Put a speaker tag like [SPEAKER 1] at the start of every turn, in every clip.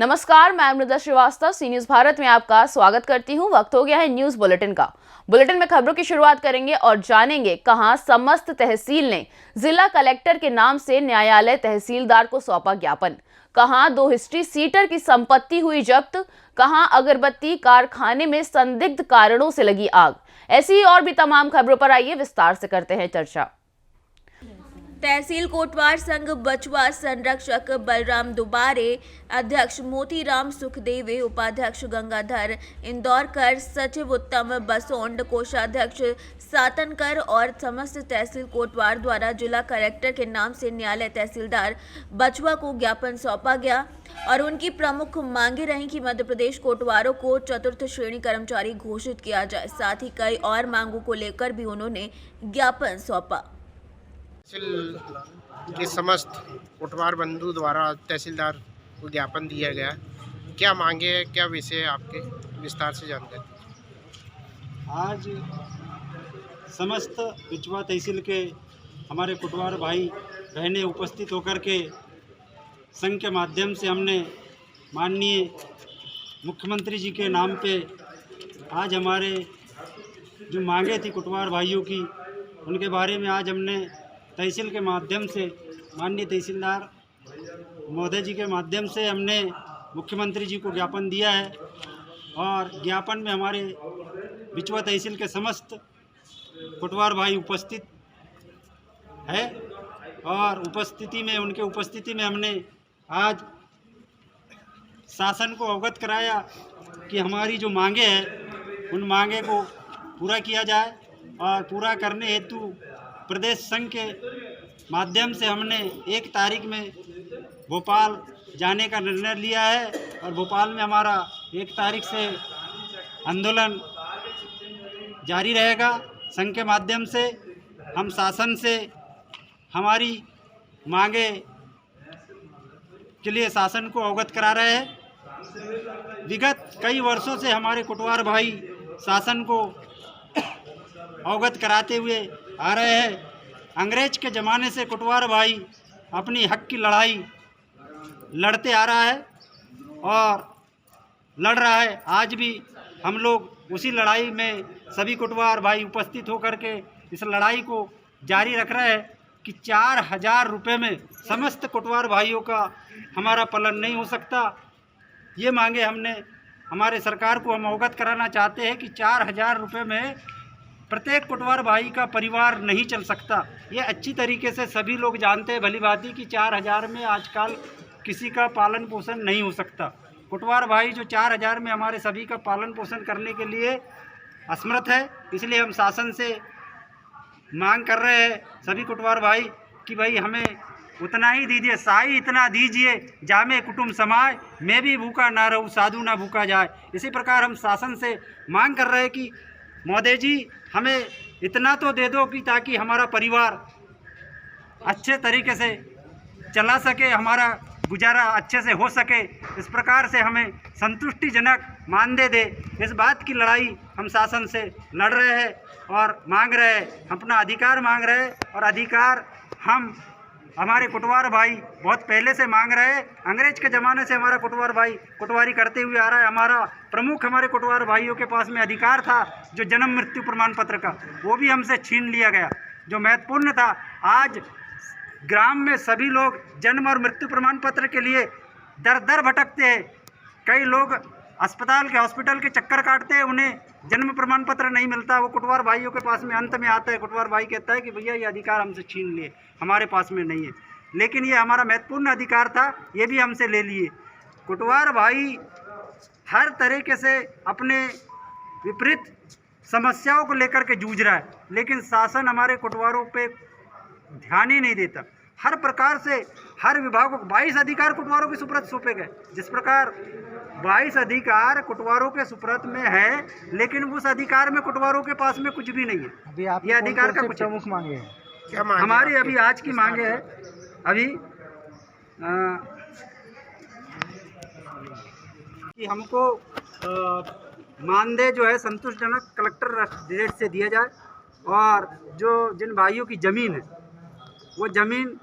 [SPEAKER 1] नमस्कार, मैं मृदा श्रीवास्तव सी न्यूज भारत में आपका स्वागत करती हूं। वक्त हो गया है न्यूज बुलेटिन का। बुलेटिन में खबरों की शुरुआत करेंगे और जानेंगे कहां समस्त तहसील ने जिला कलेक्टर के नाम से न्यायालय तहसीलदार को सौंपा ज्ञापन, कहां 2 हिस्ट्री सीटर की संपत्ति हुई जब्त, कहां अगरबत्ती कारखाने में संदिग्ध कारणों से लगी आग। ऐसी और भी तमाम खबरों पर आइए विस्तार से करते हैं चर्चा।
[SPEAKER 2] तहसील कोटवार संघ बचवा संरक्षक बलराम दुबारे, अध्यक्ष मोतीराम सुखदेवे, उपाध्यक्ष गंगाधर इंदौरकर, सचिव उत्तम बसोंड, कोषाध्यक्ष सातनकर और समस्त तहसील कोटवार द्वारा जिला कलेक्टर के नाम से न्यायालय तहसीलदार बचवा को ज्ञापन सौंपा गया और उनकी प्रमुख मांगे रहीं कि मध्य प्रदेश कोटवारों को चतुर्थ श्रेणी कर्मचारी घोषित किया जाए। साथ ही कई और मांगों को लेकर भी उन्होंने ज्ञापन सौंपा।
[SPEAKER 3] तहसील के समस्त कोटवार बंधु द्वारा तहसीलदार को ज्ञापन दिया गया। क्या मांगे है, क्या विषय आपके, विस्तार से जानकारी।
[SPEAKER 4] आज समस्त बिचवा तहसील के हमारे कोटवार भाई बहनें उपस्थित होकर के संघ के माध्यम से हमने माननीय मुख्यमंत्री जी के नाम पे आज हमारे जो मांगे थी कोटवार भाइयों की, उनके बारे में आज हमने तहसील के माध्यम से माननीय तहसीलदार महोदय जी के माध्यम से हमने मुख्यमंत्री जी को ज्ञापन दिया है। और ज्ञापन में हमारे बिचवा तहसील के समस्त कोटवार भाई उपस्थित है और उनके उपस्थिति में हमने आज शासन को अवगत कराया कि हमारी जो मांगे हैं उन मांगे को पूरा किया जाए। और पूरा करने हेतु प्रदेश संघ के माध्यम से हमने 1 तारीख में भोपाल जाने का निर्णय लिया है और भोपाल में हमारा 1 तारीख से आंदोलन जारी रहेगा। संघ के माध्यम से हम शासन से हमारी मांगे के लिए शासन को अवगत करा रहे हैं। विगत कई वर्षों से हमारे कोटवार भाई शासन को अवगत कराते हुए आ रहे हैं। अंग्रेज के ज़माने से कोटवार भाई अपनी हक की लड़ाई लड़ते आ रहा है और लड़ रहा है। आज भी हम लोग उसी लड़ाई में सभी कोटवार भाई उपस्थित होकर के इस लड़ाई को जारी रख रहे हैं कि 4000 रुपये में समस्त कोटवार भाइयों का हमारा पालन नहीं हो सकता। ये मांगे हमने हमारे सरकार को हम अवगत कराना चाहते हैं कि 4000 रुपये में प्रत्येक कोटवार भाई का परिवार नहीं चल सकता। ये अच्छी तरीके से सभी लोग जानते हैं भली भांति कि 4000 में आजकल किसी का पालन पोषण नहीं हो सकता। कोटवार भाई जो 4000 में हमारे सभी का पालन पोषण करने के लिए असमर्थ है, इसलिए हम शासन से मांग कर रहे हैं सभी कोटवार भाई कि भाई हमें उतना ही दीजिए, साई इतना दीजिए जामे कुटुंब समाए, मैं भी भूखा ना रहूँ साधु ना भूखा जाए। इसी प्रकार हम शासन से मांग कर रहे हैं कि महोदय जी हमें इतना तो दे दो कि ताकि हमारा परिवार अच्छे तरीके से चला सके, हमारा गुजारा अच्छे से हो सके। इस प्रकार से हमें संतुष्टिजनक मानदेय दे। इस बात की लड़ाई हम शासन से लड़ रहे हैं और मांग रहे हैं, अपना अधिकार मांग रहे हैं। और अधिकार हम हमारे कोटवार भाई बहुत पहले से मांग रहे हैं। अंग्रेज के ज़माने से हमारा कोटवार भाई कोटवारी करते हुए आ रहा है। हमारा प्रमुख हमारे कोटवार भाइयों के पास में अधिकार था जो जन्म मृत्यु प्रमाण पत्र का, वो भी हमसे छीन लिया गया जो महत्वपूर्ण था। आज ग्राम में सभी लोग जन्म और मृत्यु प्रमाण पत्र के लिए दर दर भटकते हैं। कई लोग अस्पताल के हॉस्पिटल के चक्कर काटते हैं, उन्हें जन्म प्रमाण पत्र नहीं मिलता। वो कोटवार भाइयों के पास में अंत में आता है, कोटवार भाई कहता है कि भैया ये अधिकार हमसे छीन लिए, हमारे पास में नहीं है। लेकिन ये हमारा महत्वपूर्ण अधिकार था, ये भी हमसे ले लिए। कोटवार भाई हर तरीके से अपने विपरीत समस्याओं को लेकर के जूझ रहा है, लेकिन शासन हमारे कोटवारों पे ध्यान ही नहीं देता। हर प्रकार से हर विभागों को 22 अधिकार कोटवारों के सुपुर्द सौंपे गए। जिस प्रकार 22 अधिकार कोटवारों के सुपुर्द में है, लेकिन उस अधिकार में कोटवारों के पास में कुछ भी नहीं है।
[SPEAKER 5] अभी आप
[SPEAKER 4] ये अधिकार का कुछ
[SPEAKER 5] प्रमुख मांगे हैं?
[SPEAKER 3] क्या मांगे
[SPEAKER 4] हमारी अभी आज की मांगे है अभी कि हमको मानदेय जो है संतुष्टिजनक कलेक्टर रेट से दिया जाए और जिन भाइयों की ज़मीन है वो ज़मीन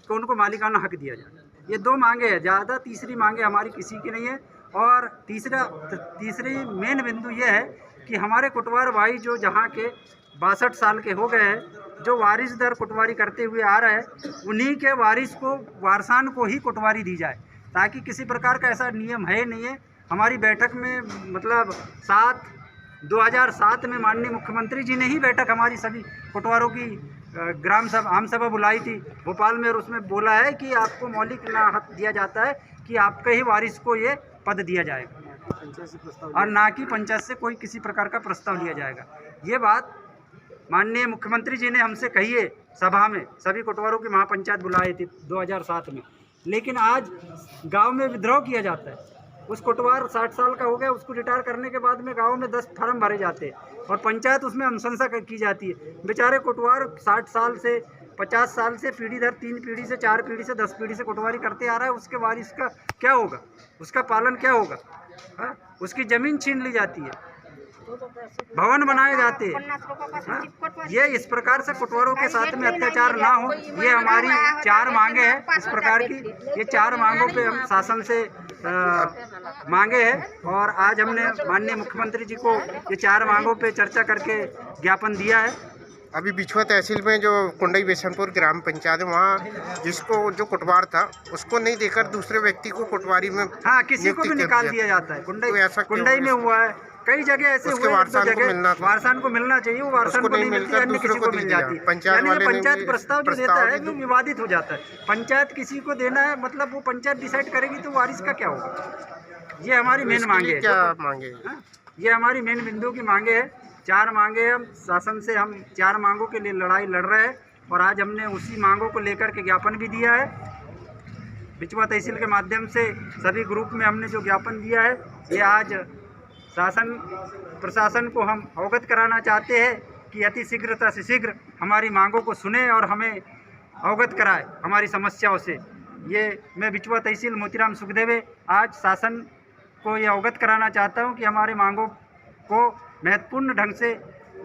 [SPEAKER 4] को उनको मालिकाना हक दिया जाए। ये 2 मांगे हैं, ज़्यादा तीसरी मांगे हमारी किसी की नहीं है। और तीसरी मेन बिंदु ये है कि हमारे कुटवार भाई जो जहाँ के 62 साल के हो गए हैं, जो वारिस दर कुटवारी करते हुए आ रहे हैं, उन्हीं के वारिस को वारसान को ही कुटवारी दी जाए, ताकि किसी प्रकार का ऐसा नियम है नहीं है। हमारी बैठक में मतलब 2007 में माननीय मुख्यमंत्री जी ने ही बैठक हमारी सभी कुटवारों की ग्राम सभा आम सभा बुलाई थी भोपाल में, और उसमें बोला है कि आपको मौलिक हक दिया जाता है कि आपके ही वारिस को ये पद दिया जाएगा, और ना कि पंचायत से कोई किसी प्रकार का प्रस्ताव लिया जाएगा। ये बात माननीय मुख्यमंत्री जी ने हमसे कही है सभा में, सभी कुटवारों की महापंचायत बुलाए थे 2007 में। लेकिन आज गांव में विद्रोह किया जाता है। उस कुटवार 60 साल का हो गया, उसको रिटायर करने के बाद में गांव में 10 फार्म भरे जाते हैं और पंचायत उसमें अनुशंसा की जाती है। बेचारे कुटवार 60 साल से 50 साल से पीढ़ी दर 3 पीढ़ी से 4 पीढ़ी से 10 पीढ़ी से कुटवारी करते आ रहा है, उसके वारिस का क्या होगा, उसका पालन क्या होगा? हाँ? उसकी ज़मीन छीन ली जाती है, भवन बनाए जाते हैं। ये इस प्रकार से कुटवारों के साथ में अत्याचार ना हो, ये हमारी 4 मांगे हैं इस प्रकार की। ये 4 मांगों पे हम शासन से मांगे हैं, और आज हमने माननीय मुख्यमंत्री जी को ये 4 मांगों पे चर्चा करके ज्ञापन दिया है।
[SPEAKER 3] अभी बिछुआ तहसील में जो कुंडई बेसनपुर ग्राम पंचायत है, वहाँ जिसको जो कुटवार था उसको नहीं देकर दूसरे व्यक्ति को कुटवारी में
[SPEAKER 4] किसी को भी निकाल दिया जाता है। कुंडई में हुआ है, कई जगह ऐसे हुए, वारसान को मिलना चाहिए, वो वारसान को नहीं मिलती, अन्य किसी को मिल जाती है। पंचायत प्रस्ताव जो देता है वो विवादित हो जाता है। पंचायत किसी को देना है, मतलब वो पंचायत डिसाइड करेगी तो वारिस का क्या होगा? ये हमारी मेन मांगे है।
[SPEAKER 3] क्या मांगे?
[SPEAKER 4] ये हमारी मेन बिंदु की मांगे है। 4 मांगे हम शासन से, हम 4 मांगों के लिए लड़ाई लड़ रहे हैं, और आज हमने उसी मांगों को लेकर के ज्ञापन भी दिया है। बिचवा तहसील के माध्यम से सभी ग्रुप में हमने जो ज्ञापन दिया है, ये आज शासन प्रशासन को हम अवगत कराना चाहते हैं कि अति शीघ्रता से शीघ्र हमारी मांगों को सुने और हमें अवगत कराए हमारी समस्याओं से। ये मैं बिचवा तहसील मोतीराम सुखदेवे आज शासन को ये अवगत कराना चाहता हूँ कि हमारे मांगों को महत्वपूर्ण ढंग से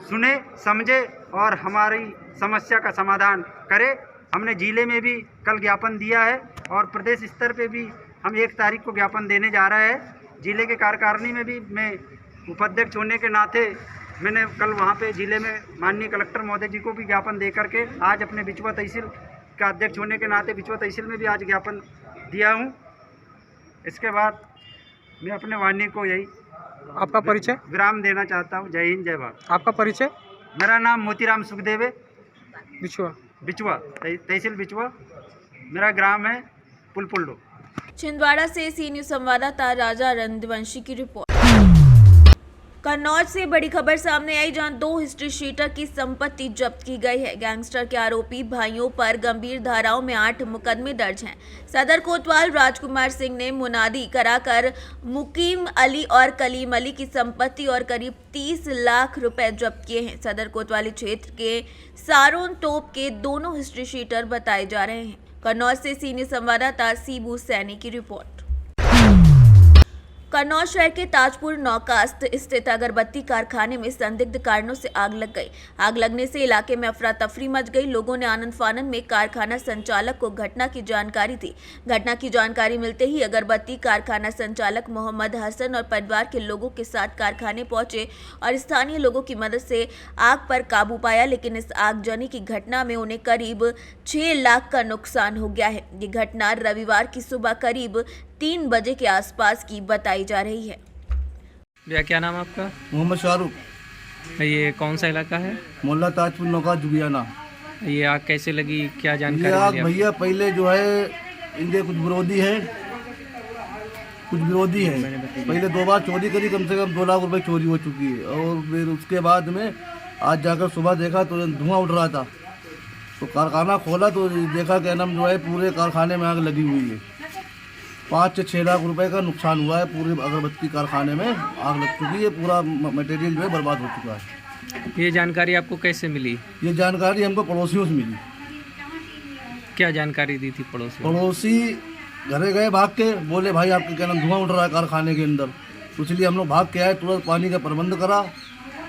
[SPEAKER 4] सुने, समझे और हमारी समस्या का समाधान करे। हमने जिले में भी कल ज्ञापन दिया है, और प्रदेश स्तर पे भी हम 1 तारीख को ज्ञापन देने जा रहे हैं। जिले के कार्यकारिणी में भी मैं उपाध्यक्ष होने के नाते मैंने कल वहाँ पे जिले में माननीय कलेक्टर महोदय जी को भी ज्ञापन दे करके आज अपने बिचवा तहसील का अध्यक्ष होने के नाते बिचवा तहसील में भी आज ज्ञापन दिया हूँ। इसके बाद मैं अपने वाणी को यही
[SPEAKER 5] आपका परिचय
[SPEAKER 4] विराम देना चाहता हूँ। जय हिंद, जय भारत।
[SPEAKER 5] आपका परिचय?
[SPEAKER 4] मेरा नाम मोतीराम सुखदेवे,
[SPEAKER 5] बिचवा
[SPEAKER 4] तहसील बिचवा, मेरा ग्राम है पुलपुल्डो।
[SPEAKER 2] छिंदवाड़ा से सी न्यूज संवाददाता राजा रंधवंशी की रिपोर्ट। कन्नौज से बड़ी खबर सामने आई, जहां 2 हिस्ट्री शीटर की संपत्ति जब्त की गई है। गैंगस्टर के आरोपी भाइयों पर गंभीर धाराओं में 8 मुकदमे दर्ज हैं। सदर कोतवाल राजकुमार सिंह ने मुनादी कराकर मुकीम अली और कलीम अली की संपत्ति और करीब 30 लाख रुपए जब्त किए हैं। सदर कोतवाली क्षेत्र के सारोन तोप के दोनों हिस्ट्री शीटर बताए जा रहे हैं। कन्नौज से सीनियर संवाददाता सीबू सैनी की रिपोर्ट। कन्नौज शहर के ताजपुर नौकास्त स्थित अगरबत्ती कारखाने में संदिग्ध कारणों से आग लग गई। आग लगने से इलाके में अफरा तफरी मच गई। लोगों ने आनंद फानन में कारखाना संचालक को घटना की जानकारी दी। घटना की जानकारी मिलते ही अगरबत्ती कारखाना संचालक मोहम्मद हसन और परिवार के लोगों के साथ कारखाने पहुंचे और स्थानीय लोगों की मदद से आग पर काबू पाया, लेकिन इस आगजनी की घटना में उन्हें करीब 6 लाख का नुकसान हो गया है। ये घटना रविवार की सुबह करीब 3 बजे के आसपास की बताई जा रही है।
[SPEAKER 5] भैया क्या नाम आपका?
[SPEAKER 6] मोहम्मद शाहरुख।
[SPEAKER 5] ये कौन सा इलाका है?
[SPEAKER 6] मोहल्ला ताजपुर नौका जुगियाना।
[SPEAKER 5] ये आग कैसे लगी, क्या
[SPEAKER 6] ये
[SPEAKER 5] जानकारी
[SPEAKER 6] आग
[SPEAKER 5] मिली आपको?
[SPEAKER 6] भैया पहले जो है इनके कुछ विरोधी हैं, पहले 2 बार चोरी करी, कम से कम 2 लाख रुपए चोरी हो चुकी है। और फिर उसके बाद में आज जाकर सुबह देखा तो धुआं उठ रहा था, तो कारखाना खोला तो देखा कि नाम जो है पूरे कारखाने में आग लगी हुई है। 5 से 6 लाख रुपए का नुकसान हुआ है। पूरे अगरबत्ती कारखाने में आग लग चुकी है, पूरा मटेरियल जो है बर्बाद हो चुका है।
[SPEAKER 5] ये जानकारी आपको कैसे मिली?
[SPEAKER 6] ये जानकारी हमको पड़ोसियों से मिली।
[SPEAKER 5] क्या जानकारी दी थी पड़ोसी?
[SPEAKER 6] पड़ोसी घरे गए भाग के, बोले भाई आपके क्या नाम धुआं उठ रहा है कारखाने के अंदर। तो इसलिए हम लोग भाग के आए, तुरंत पानी का प्रबंध करा।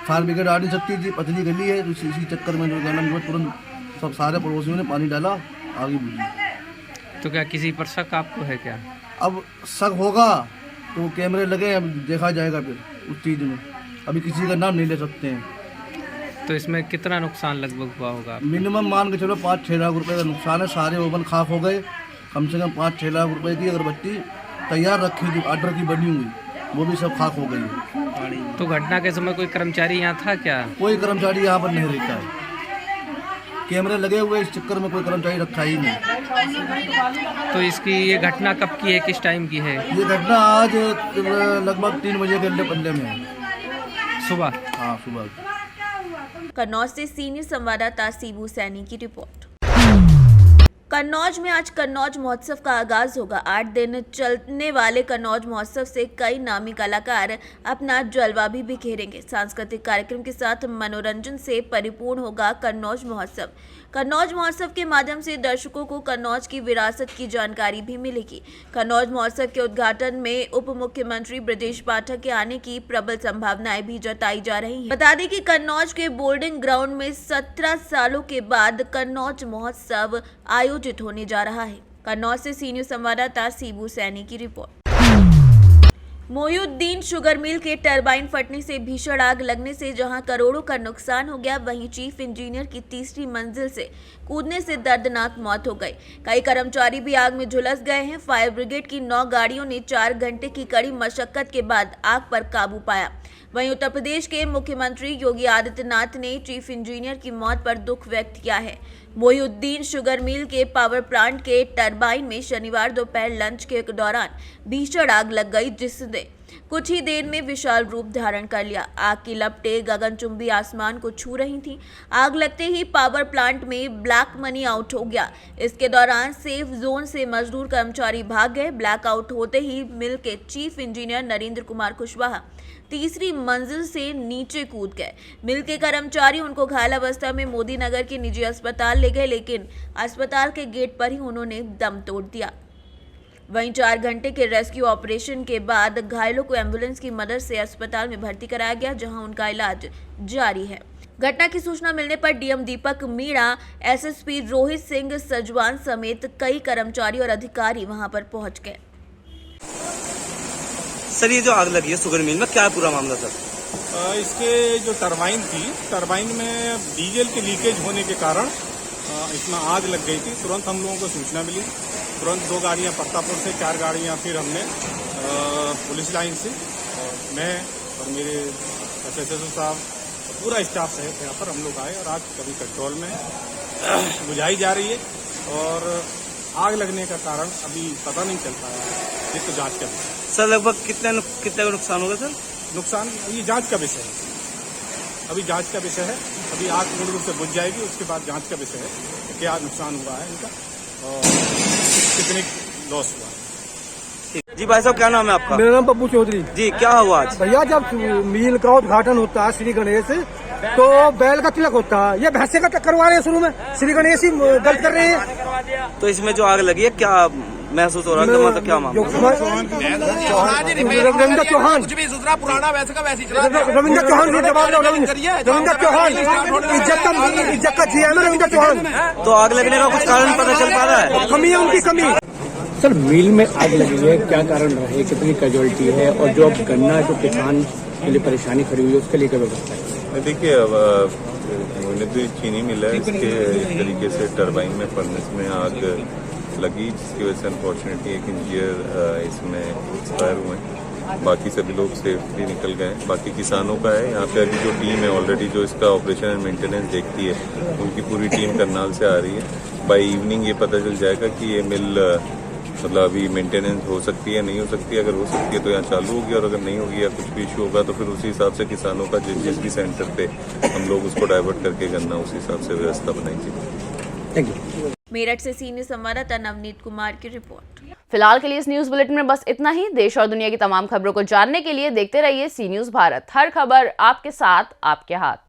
[SPEAKER 6] फायर ब्रिगेड आ नहीं सकती थी, पतली गली है, इसी चक्कर में जो क्या नाम तुरंत सब सारे पड़ोसियों ने पानी डाला, आगे बुझी।
[SPEAKER 5] तो क्या किसी पर शक आपको है क्या?
[SPEAKER 6] अब शक होगा तो कैमरे लगे, अब देखा जाएगा फिर उस चीज़ में। अभी किसी का नाम नहीं ले सकते हैं।
[SPEAKER 5] तो इसमें कितना नुकसान लगभग हुआ होगा?
[SPEAKER 6] मिनिमम मान के चलो 5-6 लाख रुपए का नुकसान है। सारे ओवन खाक हो गए। कम से कम 5-6 लाख रुपए की अगरबत्ती तैयार रखी थी, ऑर्डर की बनी हुई, वो भी सब खाक हो गई है।
[SPEAKER 5] तो घटना के समय कोई कर्मचारी यहाँ था क्या?
[SPEAKER 6] कोई कर्मचारी यहाँ पर नहीं रहता है। कैमरे लगे हुए, इस चक्कर में कोई कर्मचारी रखा ही नहीं।
[SPEAKER 5] तो इसकी ये घटना कब की है, किस टाइम की है?
[SPEAKER 6] ये घटना आज लगभग 3 बजे के पल्ले में है,
[SPEAKER 5] सुबह।
[SPEAKER 6] हाँ सुबह।
[SPEAKER 2] कन्नौज से सीनियर संवाददाता सीबू सैनी की रिपोर्ट। कन्नौज में आज कन्नौज महोत्सव का आगाज होगा। 8 दिन चलने वाले कन्नौज महोत्सव से कई नामी कलाकार अपना जलवा भी बिखेरेंगे। सांस्कृतिक कार्यक्रम के साथ मनोरंजन से परिपूर्ण होगा कन्नौज महोत्सव। कन्नौज महोत्सव के माध्यम से दर्शकों को कन्नौज की विरासत की जानकारी भी मिलेगी। कन्नौज महोत्सव के उद्घाटन में उप मुख्यमंत्री ब्रजेश पाठक के आने की प्रबल संभावनाएं भी जताई जा रही हैं। बता दें कि कन्नौज के बोर्डिंग ग्राउंड में 17 सालों के बाद कन्नौज महोत्सव आयोजित होने जा रहा है। कन्नौज से सीनियर संवाददाता सीबू सैनी की रिपोर्ट। मोहिउद्दीन शुगर मिल के टरबाइन फटने से भीषण आग लगने से जहां करोड़ों का नुकसान हो गया, वहीं चीफ इंजीनियर की तीसरी मंजिल से कूदने से दर्दनाक मौत हो गई। कई कर्मचारी भी आग में झुलस गए हैं। फायर ब्रिगेड की 9 गाड़ियों ने 4 घंटे की कड़ी मशक्कत के बाद आग पर काबू पाया। वहीं उत्तर प्रदेश के मुख्यमंत्री योगी आदित्यनाथ ने चीफ इंजीनियर की मौत पर दुख व्यक्त किया है। मोहिउद्दीन शुगर मिल के पावर प्लांट के टरबाइन में शनिवार दोपहर लंच के दौरान भीषण आग लग गई, जिसने कुछ ही देर में विशाल रूप धारण कर लिया। आग की लपटें गगनचुंबी आसमान को छू रही थीं। आग लगते ही पावर प्लांट में ब्लैक मनी आउट हो गया। इसके दौरान सेफ जोन से मजदूर कर्मचारी भाग गए। ब्लैक आउट होते ही मिल के चीफ इंजीनियर नरेंद्र कुमार कुशवाहा तीसरी मंजिल से नीचे कूद गए। मिल के कर्मचारी उनको घायल अवस्था में मोदी नगर के निजी अस्पताल ले गए, लेकिन अस्पताल के गेट पर ही उन्होंने दम तोड़ दिया। वहीं 4 घंटे के रेस्क्यू ऑपरेशन के बाद घायलों को एम्बुलेंस की मदद से अस्पताल में भर्ती कराया गया, जहां उनका इलाज जारी है। घटना की सूचना मिलने पर डीएम दीपक मीणा, एसएसपी रोहित सिंह सजवान समेत कई कर्मचारी और अधिकारी वहां पर पहुंच गए।
[SPEAKER 7] सर, ये जो आग लगी है शुगर मिल में, क्या पूरा मामला सर?
[SPEAKER 8] इसके जो टरबाइन थी, टरबाइन में डीजल के लीकेज होने के कारण इसमें आग लग गई थी। तुरंत हम लोगों को सूचना मिली। तुरंत 2 गाड़ियां परतापुर से, 4 गाड़ियां फिर हमने पुलिस लाइन से, और मैं और मेरे एसएसओ साहब, पूरा स्टाफ सहित यहाँ पर हम लोग आए और आग कभी कंट्रोल में बुझाई जा रही है। और आग लगने का कारण अभी पता नहीं चल पाया है, ये तो जांच का विषय।
[SPEAKER 7] सर, लगभग कितने का नुकसान होगा सर?
[SPEAKER 8] नुकसान ये जांच का विषय है, अभी जांच का विषय है। अभी आग पूर्ण रूप से बुझ जाएगी, उसके बाद जांच का विषय है क्या नुकसान हुआ है इनका और कितने लॉस हुआ है।
[SPEAKER 7] जी भाई साहब, क्या नाम है आपका?
[SPEAKER 9] मेरा नाम पप्पू चौधरी।
[SPEAKER 7] जी, क्या हुआ आज?
[SPEAKER 9] भैया, जब मिल का उद्घाटन होता है श्री गणेश, तो बैल का तिलक होता है। ये भैंसे का करवा रहे हैं शुरू में, श्री गणेश ही गलत कर रहे हैं।
[SPEAKER 7] तो इसमें जो आग लगी है, क्या महसूस हो रहा है? मतलब क्या मामला?
[SPEAKER 9] रविंद्र चौहान,
[SPEAKER 10] कुछ भी दूसरा पुराना वैसे का वैसे ही चला।
[SPEAKER 9] रविंद्र चौहान जवाब दो। रविंद्र चौहान इज्जत का जीएम है रविंद्र चौहान।
[SPEAKER 7] तो आग लगने का कुछ कारण पता चल पा रहा है?
[SPEAKER 9] कमी है उनकी, कमी।
[SPEAKER 11] सर, मिल में आग लगी है, क्या कारण रहे, कितनी कैजुअलिटी है, और जो अब गन्ना जो किसान के लिए परेशानी खड़ी हुई है उसके लिए क्या व्यवस्था है?
[SPEAKER 12] देखिए, अब तो चीनी मिल है, इसके एक तरीके से टरबाइन में फर्नेस में आग लगी, जिसकी वजह से अनफॉर्चुनेटली एक इंजीनियर इसमें एक्सपायर हुए। बाकी सभी लोग सेफली निकल गए। बाकी किसानों का है यहाँ पे अभी जो टीम है ऑलरेडी जो इसका ऑपरेशन एंड मेंटेनेंस देखती है, उनकी पूरी टीम करनाल से आ रही है। बाय इवनिंग ये पता चल जाएगा कि ये मिल मतलब अभी मेंटेनेंस हो सकती है, नहीं हो सकती है। अगर हो सकती है तो यहाँ चालू होगी, और अगर नहीं होगी या कुछ भी इशू होगा तो फिर उसी हिसाब से किसानों का जिस भी सेंटर पे हम लोग उसको डाइवर्ट करके करना, उसी हिसाब से व्यवस्था बनाई जाएगी।
[SPEAKER 11] Thank you.
[SPEAKER 2] मेरठ से सीनियर संवाददाता नवनीत कुमार की रिपोर्ट।
[SPEAKER 1] फिलहाल के लिए इस न्यूज बुलेटिन में बस इतना ही। देश और दुनिया की तमाम खबरों को जानने के लिए देखते रहिए सी न्यूज भारत। हर खबर आपके साथ, आपके हाथ।